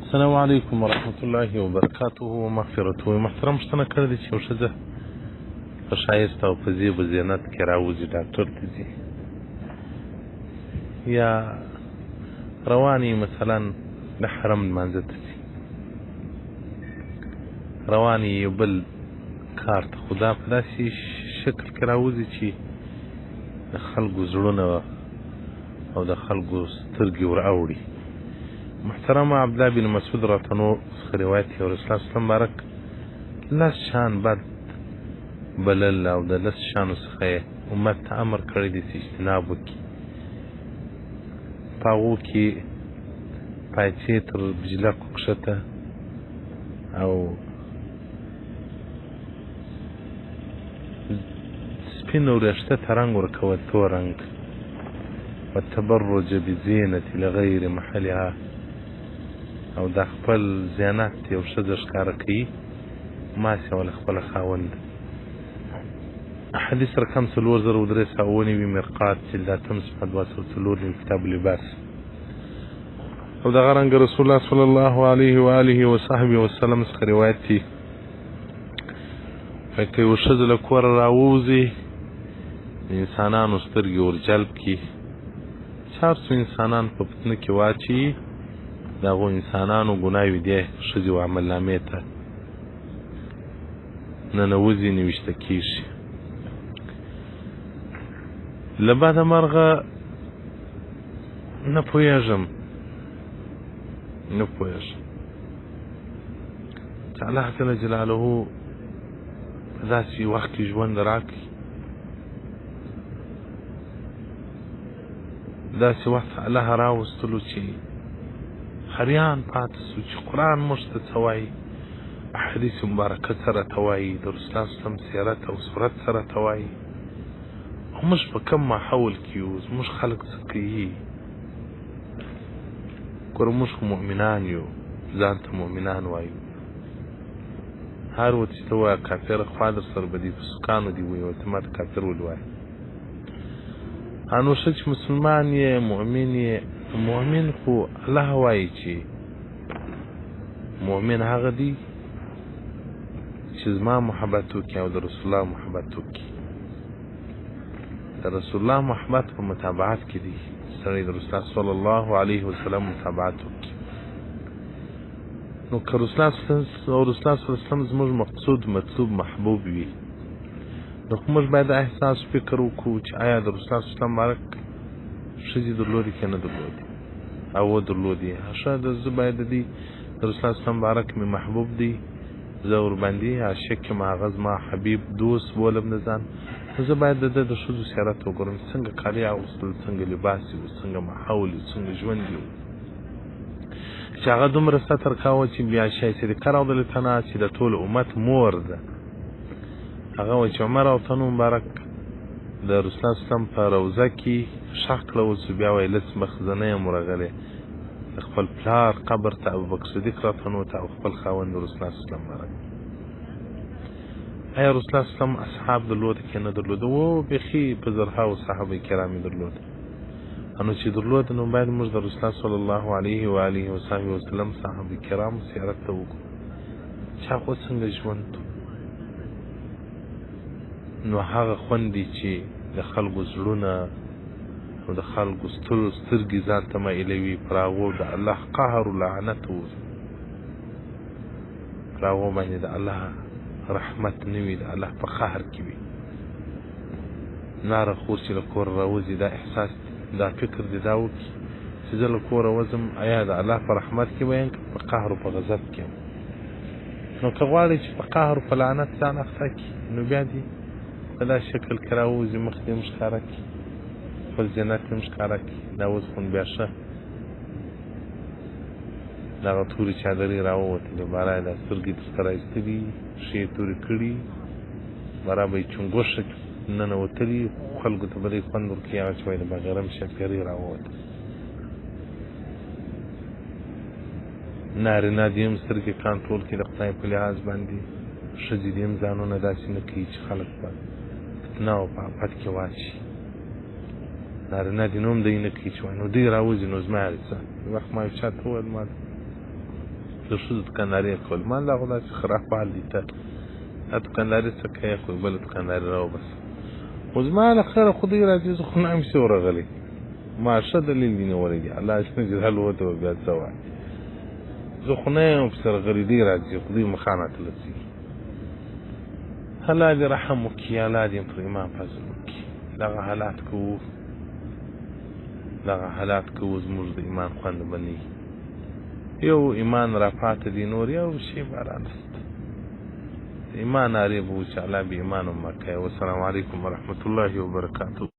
السلام علیکم ورحمت الله وبرکاته ومغفرته. محترم پوښتنه کړې ده چې یو ښځه په ښایست او په زیب و زینت کې راوځي ډاکټر ته ځي، یا روانې مثلا د حرم لمانځه ته ځي، روانې یو بل کار ته، خو دا په داسې شکل کې راوځي چې د خلکو زړونه او د خلکو سترګې ور اوړي. محترم عبدالله بن مسعود راتنو څخه روایت دی، رسول الله صلی الله علیه وسلم مبارک لس شان بد بلل او د لس شانو څخه یې امت ته امر کړی دی چې اجتناب وکړي. په هغو کې پایڅې تر بجلکو کښته او سپینو وریښته ته رنګ ورکول، تور رنګ، والتبرج بزینة لغیر محلها، او دا خپل زینت یو ښځه ښکاره کوي ماسې وله خپله خاوند. حدیث رقم 4309 مرقات جلد اتم صفحه 204 کتاب لباس. او دغه رنګه رسول الله صلی الله علیه و آله و صحبه وسلم څخه روایت دی که یو ښځه له کوره راووځي د انسانانو سترګې ور جلب کړي، چې هر څو انسانان په فتنه کې واچوي د هغو انسانانو ګناوې دې ښځې و عملنامې ته ننوځي، نویشته کېږي. له بده مرغه نه پوهېږم چې الله جل جلاله په داسې وخت کې ژوند راکړي، داسې وخت الله راوستلو چې حریان پاتې سو چې قرآن موږ ته څه وایي، احادیث مبارکه سره ته وایي، د رسول الله صلی الله علیه وسلم سیرت او صورت سره ته وایي، او موږ په کوم ماحول کې یو، زموږ خلک څه کوي. ګوره موږ خو مؤمنان یو، ځان ته مؤمنان وایو، هر وخت چې ته وایه کافر خوا در سره به دي په سوکانو دي وایي، ورته ما ته کافر ولې وایي. نو ښه چې مسلمان یې، مؤمن یې، مؤمن خو الله وایي چې مؤمن هغه دی چې زما محبت وکړي او د رسول الله محبت وکړي. د رسول الله محبت په متابعت کې دی، سړی د رسول الله صلی الله علیه وسلم متابعت وکړي. نو که رسول الله صلی الله علیه وسلم زموږ مقصود مطلوب محبوب وي، نو موږ باید دا احساس فکر وکړو چې آیا د رسول الله صلی الله علیه وسلم مبارک ښځې درلودې که نه درلودې، او ودرلودې، ښه زه باید د دې د رسول الله صلی الله علیه وسلم مبارک مې محبوب دی، زه ورباندې عاشق یم، هغه زما حبیب دوست بولم د ځان، زه باید د ده د ښځو سیرت وګورم، څنګه کالي اغوستل، څنګه لباس یې و، څنګه ماحول یې، څنګه ژوند یې و، چې هغه دومره ستر کاوه چې بیا شایسته صدیقه رضیالله عنها چې د ټول امت مور ده، هغه وایي چې عمر او تنو مبارک د رسول الله صلی الله علیه وسلم په روضه کې ښخ کړول سو، بیا وایي لس مخ زه نه یم ورغلی د خپل پلار قبر ته، ابوبکر صدیق راتنو ته، او خپل خاوند رسول الله صلی الله علیه وسلم مبارک. آیا رسول الله صلی الله علیه وسلم اصحاب درلوده که نه درلوده؟ و بیخي په زرهاو صحابه کرام یې درلوده. نو چې درلوده نو باید موږ د رسول الله صلی الله علیه و آله و صحبه وسلم صحابه کرامو سیرت ته وګورو چې هغوی څنګه ژوند. نو هغه خوند دی چې د خلکو زړونه او د خلکو سترګې ځان ته مایلوي، پر هغو د الله قهر و لعنت و، پر هغو باندې د الله رحمت نه وي، د الله په قهر کې وي. ناره خور چې له کوره راوځي دا احساس دا فکر دی دا وکړي چې زه له کوره وځم، آیا د الله په رحمت کې به یم که په قهر و په غضب کې یم؟ نو که غواړې چې په قهر و په لعنت ځان اخته کړي، نو بیا دې په دا شکل کې راوځي، مخ دې هم ښکاره کړي، خپل زینت هم ښکاره کړي. دا اوس خو بیا ښه دغه تورې چادرې راووتلې، باره دا سترګې درته رایستلي، ښې یې تورې کړي، باره به یې چونګوښه ننوتلي، خلکو ته به دې خوند ورکړي، هغه چې وایي د بغرم شاپېرې راووتلې. نارینه دې هم سترګې کنټرول کړي د خدای په لحاظ باندې، ښځې دې هم ځانونه داسې نه کوي چې خلک په فتنه او په آفت کې واچي. نارینه دې نو هم دی نه کوي چې وایي نو دوی راوځي نو زما یې څه. یو وخت ما یو چا ته وویل، ما د ښځو دکانداري کول. ما الله خو داسې خراب حال دي ته دا دکانداري څه کوې خو بله دکانداري راوباسه. خو زما له خیره خدای راځي زه خو نه یم شی ورغلی ما ښه دلیل دي نیولی دي الله جل جلاله ورته به بیا څه وایي زه خو نه یم پسې رغړېدی راځي خدای مخانه ته لڅېږي. الله دې رحم وکړي الله دې پر ایمان فضل وکړي. دغه حالات کوو زموږ د ایمان خوند به نه یو ایمان را پاته دی نور یو شی به رانسته ایمان نارې به و چې الله بې ایمان مه کوې. والسلام علیکم ورحمة الله وبرکاته.